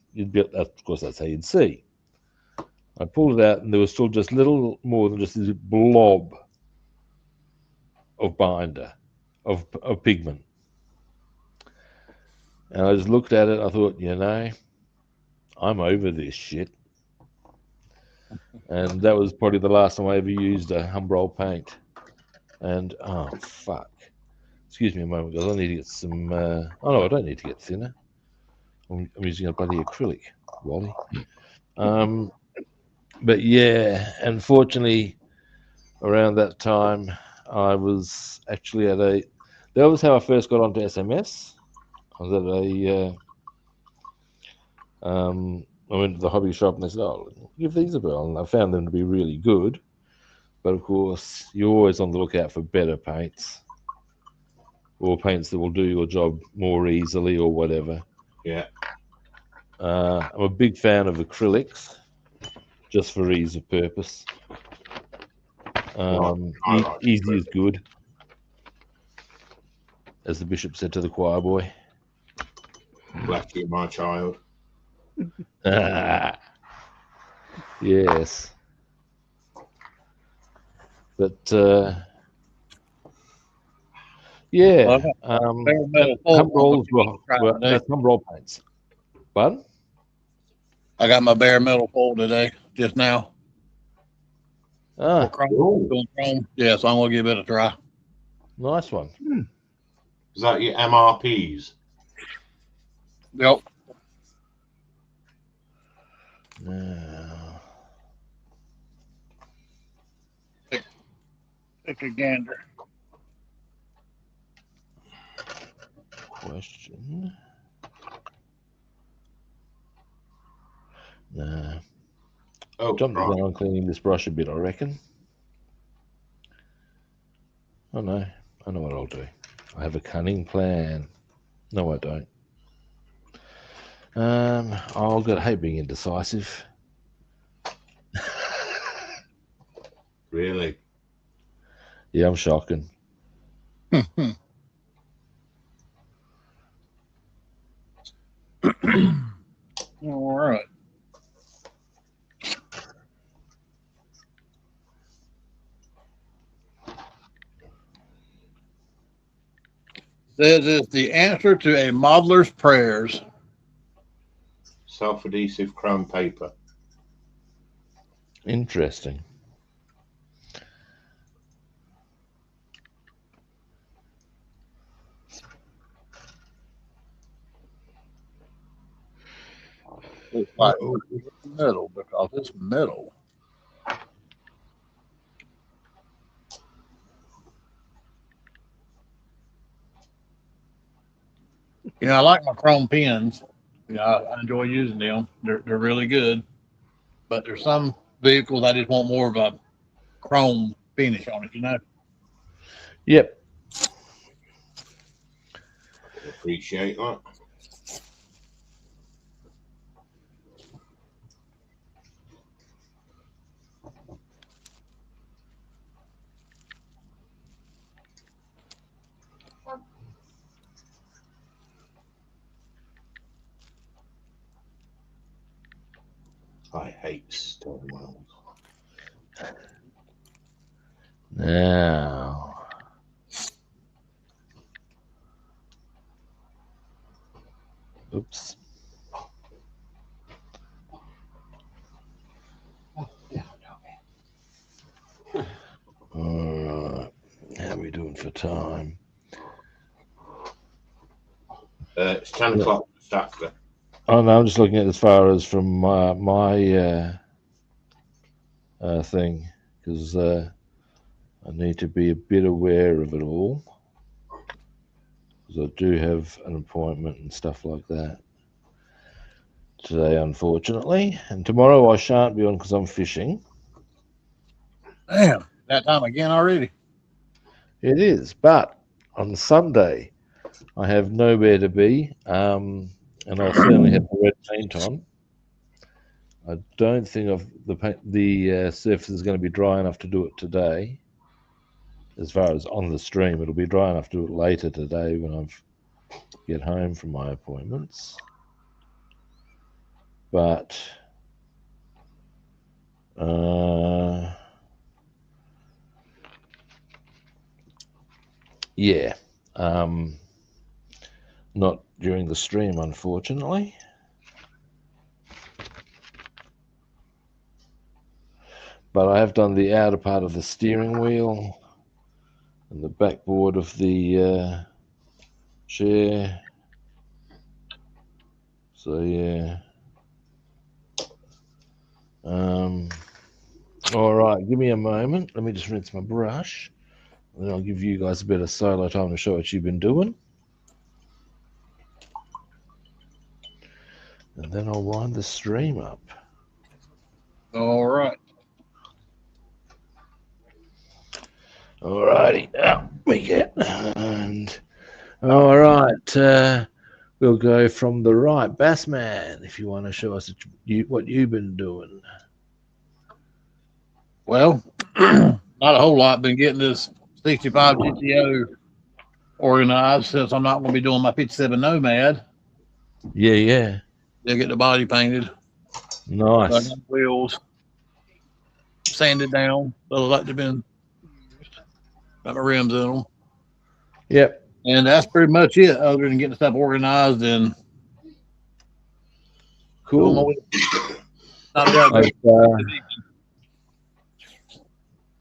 of course that's how you'd see. I pulled it out and there was still just little more than just this blob of binder, of pigment. And I just looked at it, I thought, I'm over this shit. And that was probably the last time I ever used a Humbrol paint. And, oh, fuck. Excuse me a moment, guys. I need to get some... oh, no, I don't need to get thinner. I'm using a bloody acrylic, Wally. But, yeah, unfortunately, around that time, I was actually at that was how I first got onto SMS. I was at I went to the hobby shop and they said, "Oh, give these a whirl." And I found them to be really good. But of course, you're always on the lookout for better paints, or paints that will do your job more easily, or whatever. Yeah. I'm a big fan of acrylics, just for ease of purpose. Easy is good, as the bishop said to the choir boy. Bless you, my child. Yes. But yeah, Humbrol that's Humbrol paints. Pardon? I got my bare metal full today, just now. Chrome. Yeah, so I'm gonna give it a try. Nice one. Is that your MRPs? Yep. Take a gander. Question. Nah. Oh, Jump the gun on cleaning this brush a bit, I reckon. Oh no, I know what I'll do. I have a cunning plan. No, I don't. I'll go. Hey, being indecisive. Really? Yeah, I'm shocking. All right. Says it's the answer to a modeler's prayers. Self-adhesive chrome paper. Interesting. It's like metal because it's metal. You know, I like my chrome pens. You know, I enjoy using them. They're really good. But there's some vehicles I just want more of a chrome finish on it, you know? Yep. Appreciate that. I hate stone wells. Now, oops. All right. How are we doing for time? It's 10 o'clock Saturday. Oh no, I'm just looking at as far as from my thing, because I need to be a bit aware of it all, because I do have an appointment and stuff like that today, unfortunately, and tomorrow I shan't be on because I'm fishing. Damn, that time again already. It is, but on Sunday I have nowhere to be, and I'll certainly have the red paint on. I don't think the surface is going to be dry enough to do it today. As far as on the stream, it'll be dry enough to do it later today when I get home from my appointments. But yeah, not during the stream, unfortunately. But I have done the outer part of the steering wheel and the backboard of the chair. So yeah. All right, give me a moment. Let me just rinse my brush. And then I'll give you guys a bit of solo time to show what you've been doing. And then I'll wind the stream up. All right. All righty, now we get. And all right, we'll go from the right. Bassman, if you want to show us what you've been doing. Well, not a whole lot. Been getting this 65 GTO organized since I'm not going to be doing my 57 Nomad. Yeah. They'll get the body painted. Nice. So I got wheels sanded down. So like they've been got my rims in them. Yep. And that's pretty much it, other than getting stuff organized and cool.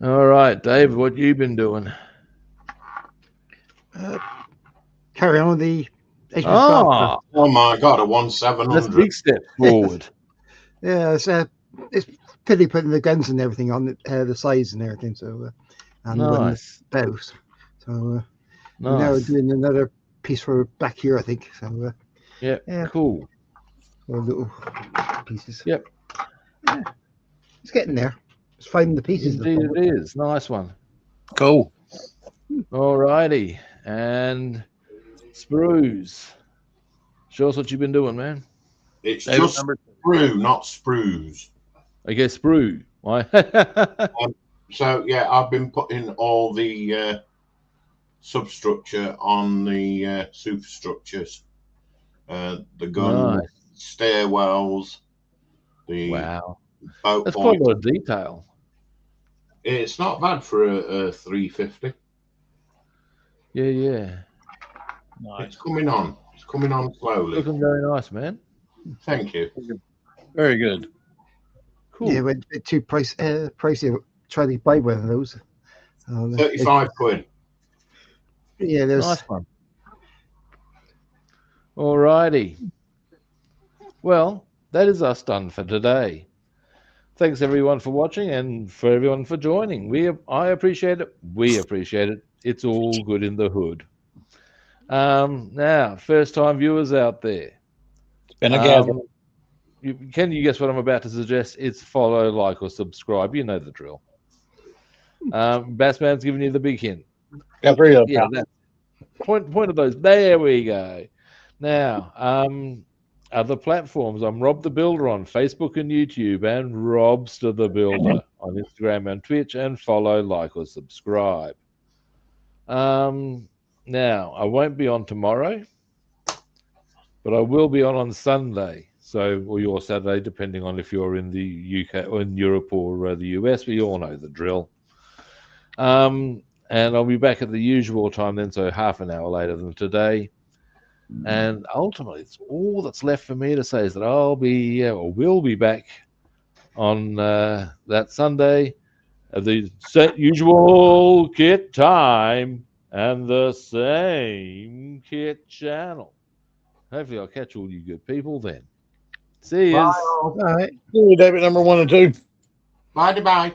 All right, Dave, what you been doing? Carry on with the Oh my God, a 1700. That's a big step forward. Yeah, it's pity putting the guns and everything on the sides and everything. So and nice. the bows. So nice. Now we're doing another piece for back here, I think. So yeah, cool. Or little pieces. Yep. Yeah. It's getting there. It's finding the pieces. Indeed, it is. Nice one. Cool. All righty. And Sprues. Show us what you've been doing, man. It's David just number 2. sprue, not sprues. Okay, Sprue. Why? So yeah, I've been putting all the substructure on the superstructures, the gun Nice. stairwells, the Wow. boat That's quite a point. lot of detail. It's not bad for a 350. Yeah, yeah. Nice. It's coming on. It's coming on slowly. Looking very nice, man. Thank you. Very good. Cool. Yeah, we're too pricey. Try to buy one of those. 35 quid. Yeah, there's Nice one. All righty. Well, that is us done for today. Thanks everyone for watching and for everyone for joining. I appreciate it. We appreciate it. It's all good in the hood. Now, first time viewers out there. It's been a gather. Can you guess what I'm about to suggest? It's follow, like, or subscribe. You know the drill. Bassman's giving you the big hint. Got 3 of them. Yeah, that point of those. There we go. Now, other platforms. I'm Rob the Builder on Facebook and YouTube, and Robster the Builder on Instagram and Twitch. And follow, like, or subscribe. Now, I won't be on tomorrow, but I will be on Sunday. So, or your Saturday, depending on if you're in the UK or in Europe or the US. We all know the drill. And I'll be back at the usual time then, so half an hour later than today. And ultimately, it's all that's left for me to say is that I'll be or will be back on that Sunday at the usual kit time and the same kit channel. Hopefully, I'll catch all you good people then. See you. all right. David number 1 and 2. Bye-bye.